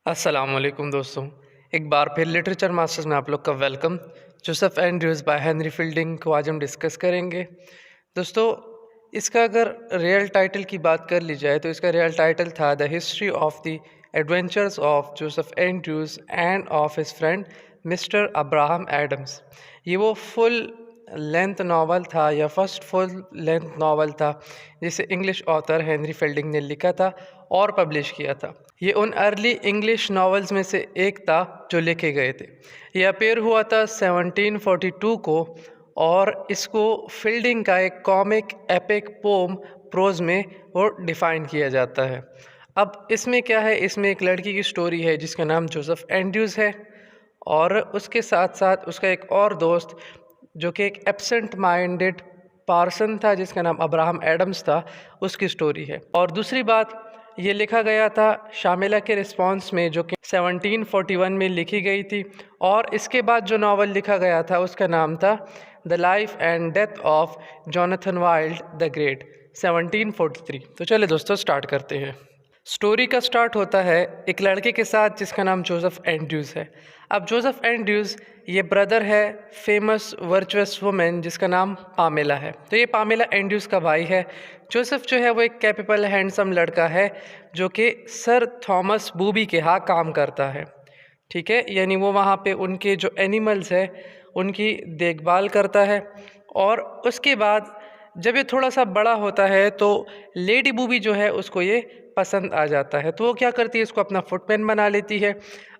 अस्सलामुअलैकुम दोस्तों, एक बार फिर लिटरेचर मास्टर्स में आप लोग का welcome. Joseph Andrews by Henry Fielding को आज हम डिस्कस करेंगे। दोस्तों, इसका अगर रियल टाइटल की बात कर ली जाए तो इसका रियल टाइटल था the history of the adventures of Joseph Andrews and of his friend Mister Abraham Adams. ये वो फुल लेंथ नावल था या फर्स्ट फुल लेंथ नावल था जिसे इंग्लिश ऑथर हेनरी फील्डिंग ने लिखा था और पब्लिश किया था। ये उन अर्ली इंग्लिश नॉवेल्स में से एक था जो लिखे गए थे। ये अपेयर हुआ था 1742 को और इसको फील्डिंग का एक कॉमिक एपिक पोम प्रोज में वो डिफ़ाइन किया जाता है। अब इसमें क्या है, इसमें एक लड़की की स्टोरी है जिसका नाम जोसेफ एंड्रयूज़ है और उसके साथ साथ उसका एक और दोस्त जो कि एक एब्सेंट माइंडेड पार्सन था जिसका नाम अब्राहम एडम्स था, उसकी स्टोरी है। और दूसरी बात, ये लिखा गया था शामिला के रिस्पॉन्स में जो कि 1741 में लिखी गई थी और इसके बाद जो नावल लिखा गया था उसका नाम था the life and death of Jonathan wild the great 1743। तो चले दोस्तों स्टार्ट करते हैं। स्टोरी का स्टार्ट होता है एक लड़के के साथ जिसका नाम जोसेफ एंड्रयूज़ है। अब जोसेफ एंड्रयूज़ ये ब्रदर है फेमस वर्चुअस वुमेन जिसका नाम पामेला है। तो ये पामेला एंड्रयूज़ का भाई है। जोसेफ जो है वो एक कैपेबल हैंडसम लड़का है जो कि सर थॉमस बूबी के यहाँ काम करता है। ठीक है, यानी वो वहाँ पे उनके जो एनिमल्स है उनकी देखभाल करता है। और उसके बाद जब ये थोड़ा सा बड़ा होता है तो लेडी बूबी जो है उसको ये पसंद आ जाता है, तो वो क्या करती है, इसको अपना फुटमैन बना लेती है।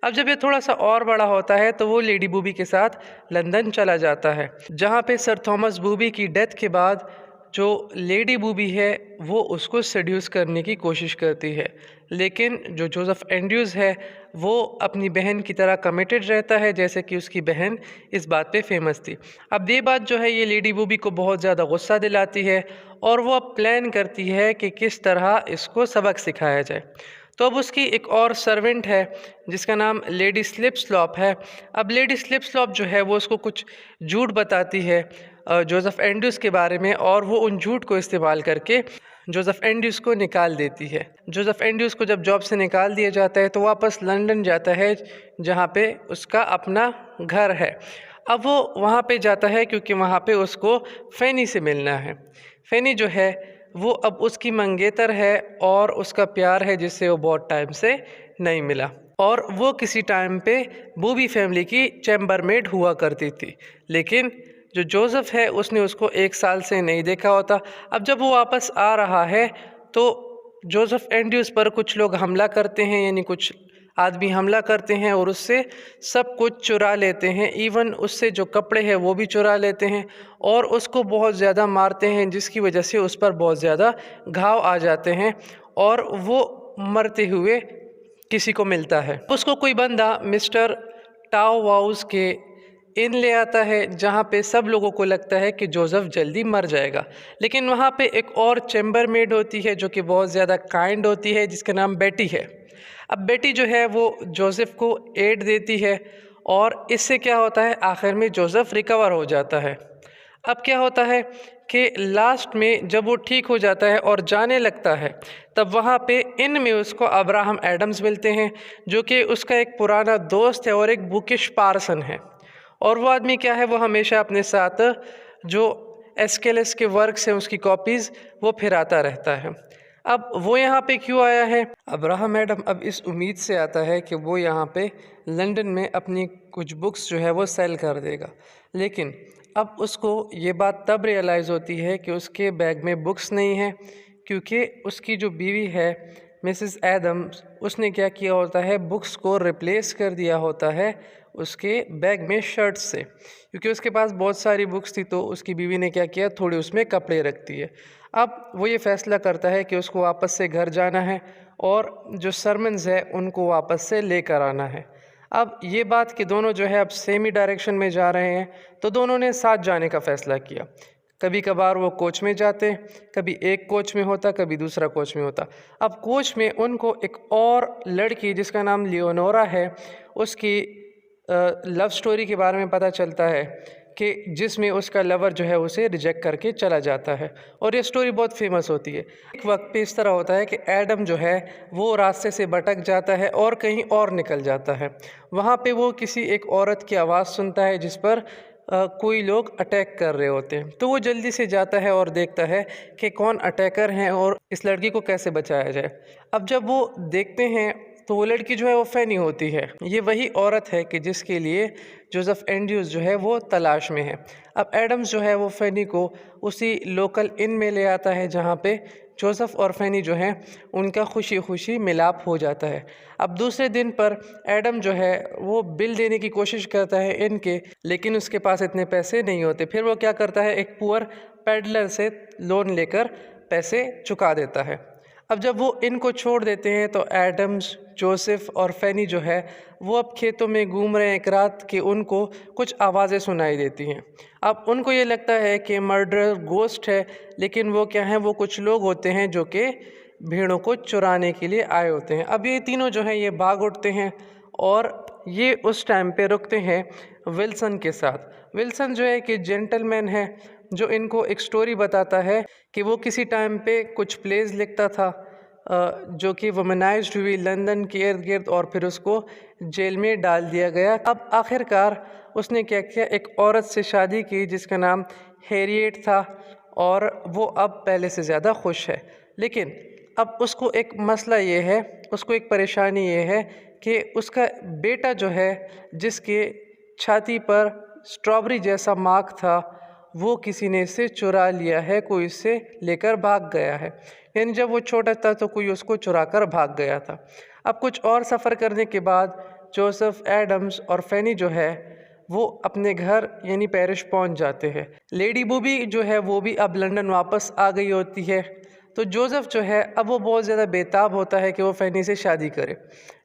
अब जब ये थोड़ा सा और बड़ा होता है तो वो लेडी बूबी के साथ लंदन चला जाता है, जहाँ पे सर थॉमस बूबी की डेथ के बाद जो लेडी बूबी है वो उसको सेड्यूस करने की कोशिश करती है। लेकिन जो जोसेफ एंड्रयूज़ है वो अपनी बहन की तरह कमिटेड रहता है जैसे कि उसकी बहन इस बात पे फेमस थी। अब ये बात जो है ये लेडी बूबी को बहुत ज़्यादा गुस्सा दिलाती है और वो अब प्लान करती है कि किस तरह इसको सबक सिखाया जाए। तो अब उसकी एक और सर्वेंट है जिसका नाम लेडी स्लिप स्लॉप है। अब लेडी स्लिप स्लॉप जो है वो उसको कुछ झूठ बताती है जोसेफ एंड्रयूज़ के बारे में और वो उन झूठ को इस्तेमाल करके जोसेफ एंड्रयूज़ को निकाल देती है। जोसेफ एंड्रयूज़ को जब जॉब से निकाल दिया जाता है तो वापस लंदन जाता है जहाँ पे उसका अपना घर है। अब वो वहाँ पे जाता है क्योंकि वहाँ पे उसको फैनी से मिलना है। फैनी जो है वो अब उसकी मंगेतर है और उसका प्यार है जिससे वो बहुत टाइम से नहीं मिला और वो किसी टाइम पे बूबी फैमिली की चैम्बर मेड हुआ करती थी। लेकिन जो जोसेफ है उसने उसको 1 साल से नहीं देखा होता। अब जब वो वापस आ रहा है तो जोसेफ एंड्रयूज़ पर कुछ लोग हमला करते हैं, यानी कुछ आदमी हमला करते हैं और उससे सब कुछ चुरा लेते हैं। इवन उससे जो कपड़े हैं वो भी चुरा लेते हैं और उसको बहुत ज़्यादा मारते हैं जिसकी वजह से उस पर बहुत ज़्यादा घाव आ जाते हैं और वो मरते हुए किसी को मिलता है। उसको कोई बंदा मिस्टर टाओ वाउस के इन ले आता है जहाँ पे सब लोगों को लगता है कि जोसेफ जल्दी मर जाएगा। लेकिन वहाँ पे एक और चैम्बर मेड होती है जो कि बहुत ज़्यादा काइंड होती है जिसका नाम बेटी है। अब बेटी जो है वो जोसेफ को एड देती है और इससे क्या होता है, आखिर में जोसेफ रिकवर हो जाता है। अब क्या होता है कि लास्ट में जब वो ठीक हो जाता है और जाने लगता है तब वहाँ पे इन में उसको अब्राहम एडम्स मिलते हैं जो कि उसका एक पुराना दोस्त है और एक बुकिश पार्सन है। और वो आदमी क्या है, वो हमेशा अपने साथ जो एस्केलस के वर्क्स हैं उसकी कॉपीज़ वो फिराता रहता है। अब वो यहाँ पे क्यों आया है, अब्राहम एडम अब इस उम्मीद से आता है कि वो यहाँ पे लंदन में अपनी कुछ बुक्स जो है वो सेल कर देगा। लेकिन अब उसको ये बात तब रियलाइज़ होती है कि उसके बैग में बुक्स नहीं हैं, क्योंकि उसकी जो बीवी है मिसेस एडम्स उसने क्या किया होता है, बुक्स को रिप्लेस कर दिया होता है उसके बैग में शर्ट्स से। क्योंकि उसके पास बहुत सारी बुक्स थी तो उसकी बीवी ने क्या किया, थोड़ी उसमें कपड़े रख दिए। अब वो ये फ़ैसला करता है कि उसको वापस से घर जाना है और जो सरमन्स है उनको वापस से लेकर आना है। अब ये बात कि दोनों जो है अब सेम ही डायरेक्शन में जा रहे हैं तो दोनों ने साथ जाने का फ़ैसला किया। कभी कभार वो कोच में जाते, कभी एक कोच में होता कभी दूसरा कोच में होता। अब कोच में उनको एक और लड़की जिसका नाम लियोनोरा है उसकी लव स्टोरी के बारे में पता चलता है कि जिसमें उसका लवर जो है उसे रिजेक्ट करके चला जाता है और ये स्टोरी बहुत फेमस होती है। एक वक्त पे इस तरह होता है कि एडम जो है वो रास्ते से भटक जाता है और कहीं और निकल जाता है। वहाँ पे वो किसी एक औरत की आवाज़ सुनता है जिस पर कोई लोग अटैक कर रहे होते हैं, तो वो जल्दी से जाता है और देखता है कि कौन अटैकर हैं और इस लड़की को कैसे बचाया जाए। अब जब वो देखते हैं तो वो लड़की जो है वो फैनी होती है। ये वही औरत है कि जिसके लिए जोसेफ एंड्रयूज़ जो है वो तलाश में है। अब एडम्स जो है वो फैनी को उसी लोकल इन में ले आता है जहाँ पे जोसेफ और फैनी जो हैं उनका खुशी खुशी मिलाप हो जाता है। अब दूसरे दिन पर एडम जो है वो बिल देने की कोशिश करता है इन के, लेकिन उसके पास इतने पैसे नहीं होते। फिर वो क्या करता है, एक पुअर पेडलर से लोन लेकर पैसे चुका देता है। अब जब वो इनको छोड़ देते हैं तो एडम्स, जोसेफ और फैनी जो है वो अब खेतों में घूम रहे हैं एक रात कि उनको कुछ आवाज़ें सुनाई देती हैं। अब उनको ये लगता है कि मर्डर गोस्ट है, लेकिन वो क्या हैं, वो कुछ लोग होते हैं जो कि भेड़ों को चुराने के लिए आए होते हैं। अब ये तीनों जो हैं ये भाग उठते हैं और ये उस टाइम पे रुकते हैं विल्सन के साथ। विल्सन जो है कि जेंटलमैन है जो इनको एक स्टोरी बताता है कि वो किसी टाइम पे कुछ प्लेस लिखता था जो कि वुमेनाइज्ड हुई लंदन के इर्द गिर्द और फिर उसको जेल में डाल दिया गया। अब आखिरकार उसने क्या किया, एक औरत से शादी की जिसका नाम हैरियट था और वो अब पहले से ज़्यादा खुश है। लेकिन अब उसको एक मसला ये है, उसको एक परेशानी ये है कि उसका बेटा जो है जिसके छाती पर स्ट्रॉबेरी जैसा मार्क था वो किसी ने इसे चुरा लिया है, कोई इसे लेकर भाग गया है। यानी जब वो छोटा था तो कोई उसको चुरा कर भाग गया था। अब कुछ और सफ़र करने के बाद जोसेफ, एडम्स और फैनी जो है वो अपने घर यानी पेरिस पहुंच जाते हैं। लेडी बूबी जो है वो भी अब लंदन वापस आ गई होती है। तो जोसेफ जो है अब वो बहुत ज़्यादा बेताब होता है कि वो फैनी से शादी करे,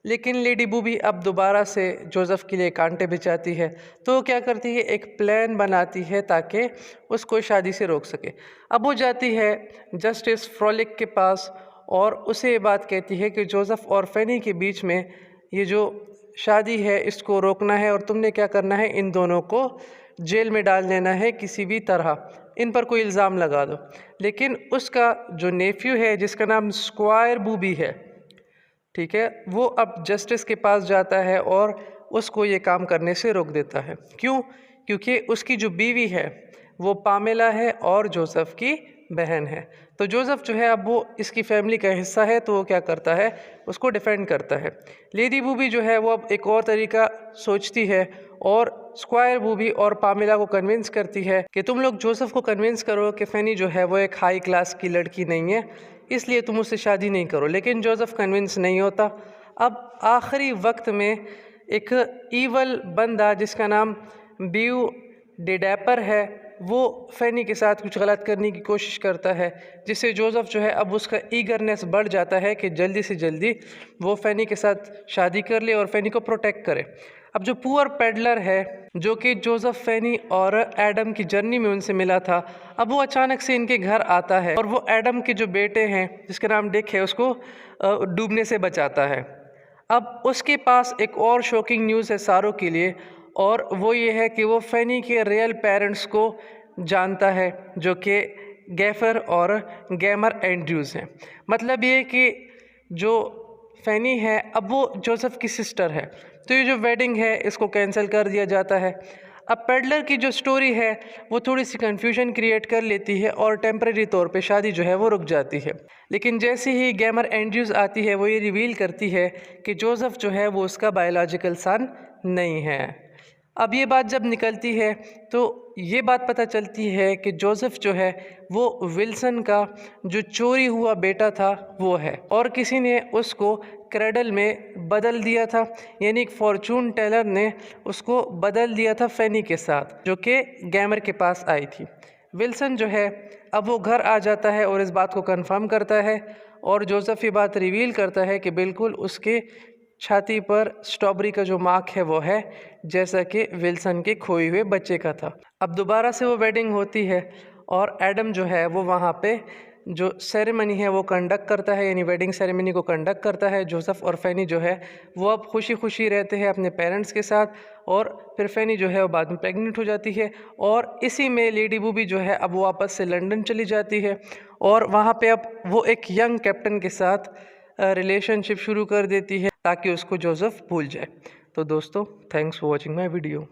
लेकिन लेडी बूबी अब दोबारा से जोसेफ के लिए कांटे बिछाती है। तो वो क्या करती है, एक प्लान बनाती है ताकि उसको शादी से रोक सके। अब वो जाती है जस्टिस फ्रॉलिक के पास और उसे ये बात कहती है कि जोसेफ और फैनी के बीच में ये जो शादी है इसको रोकना है और तुमने क्या करना है, इन दोनों को जेल में डाल देना है किसी भी तरह, इन पर कोई इल्ज़ाम लगा दो। लेकिन उसका जो नेफ्यू है जिसका नाम स्क्वायर बूबी है, ठीक है, वो अब जस्टिस के पास जाता है और उसको ये काम करने से रोक देता है। क्यों? क्योंकि उसकी जो बीवी है वो पामेला है और जोसेफ की बहन है। तो जोसेफ जो है अब वो इसकी फैमिली का हिस्सा है, तो वो क्या करता है, उसको डिफेंड करता है। लेडी बूबी जो है वो अब एक और तरीका सोचती है और स्क्वायर बूबी और पामेला को कन्विंस करती है कि तुम लोग जोसेफ को कन्विंस करो कि फैनी जो है वो एक हाई क्लास की लड़की नहीं है, इसलिए तुम उससे शादी नहीं करो। लेकिन जोसेफ कन्विंस नहीं होता। अब आखिरी वक्त में एक ईवल बंदा जिसका नाम ब्यू डिडैपर है वो फैनी के साथ कुछ गलत करने की कोशिश करता है, जिससे जोसेफ जो है अब उसका ईगरनेस बढ़ जाता है कि जल्दी से जल्दी वो फैनी के साथ शादी कर ले और फैनी को प्रोटेक्ट करे। अब जो पुअर पेडलर है जो कि जोसेफ, फैनी और एडम की जर्नी में उनसे मिला था, अब वो अचानक से इनके घर आता है और वो एडम के जो बेटे हैं जिसका नाम डिक है उसको डूबने से बचाता है। अब उसके पास एक और शॉकिंग न्यूज़ है सारों के लिए, और वो ये है कि वो फैनी के रियल पेरेंट्स को जानता है जो कि गैफर और गैमर एंड्रयूज़ हैं। मतलब ये कि जो फैनी है अब वो जोसेफ की सिस्टर है, तो ये जो वेडिंग है इसको कैंसिल कर दिया जाता है। अब पेडलर की जो स्टोरी है वो थोड़ी सी कन्फ्यूजन क्रिएट कर लेती है और टेम्परेरी तौर पे शादी जो है वो रुक जाती है। लेकिन जैसे ही गैमर एंड्रयूज़ आती है वो ये रिवील करती है कि जोसेफ जो है वो उसका बायोलॉजिकल सन नहीं है। अब ये बात जब निकलती है तो ये बात पता चलती है कि जोसेफ जो है वो विल्सन का जो चोरी हुआ बेटा था वो है, और किसी ने उसको क्रेडल में बदल दिया था, यानी एक फॉर्चून टेलर ने उसको बदल दिया था फैनी के साथ जो कि गैमर के पास आई थी। विल्सन जो है अब वो घर आ जाता है और इस बात को कंफर्म करता है और जोसेफ ये बात रिवील करता है कि बिल्कुल उसके छाती पर स्ट्रॉबेरी का जो मार्क है वो है जैसा कि विल्सन के खोए हुए बच्चे का था। अब दोबारा से वो वेडिंग होती है और एडम जो है वो वहाँ पे जो सेरेमनी है वो कंडक्ट करता है, यानी वेडिंग सेरेमनी को कंडक्ट करता है। जोसेफ और फैनी जो है वो अब खुशी खुशी रहते हैं अपने पेरेंट्स के साथ, और फिर फैनी जो है वो बाद में प्रेग्नेंट हो जाती है, और इसी में लेडी बूबी जो है अब वापस से लंदन चली जाती है, और वहाँ पे अब वो एक यंग कैप्टन के साथ रिलेशनशिप शुरू कर देती है ताकि उसको जोसेफ भूल जाए। तो दोस्तों, thanks for watching my video.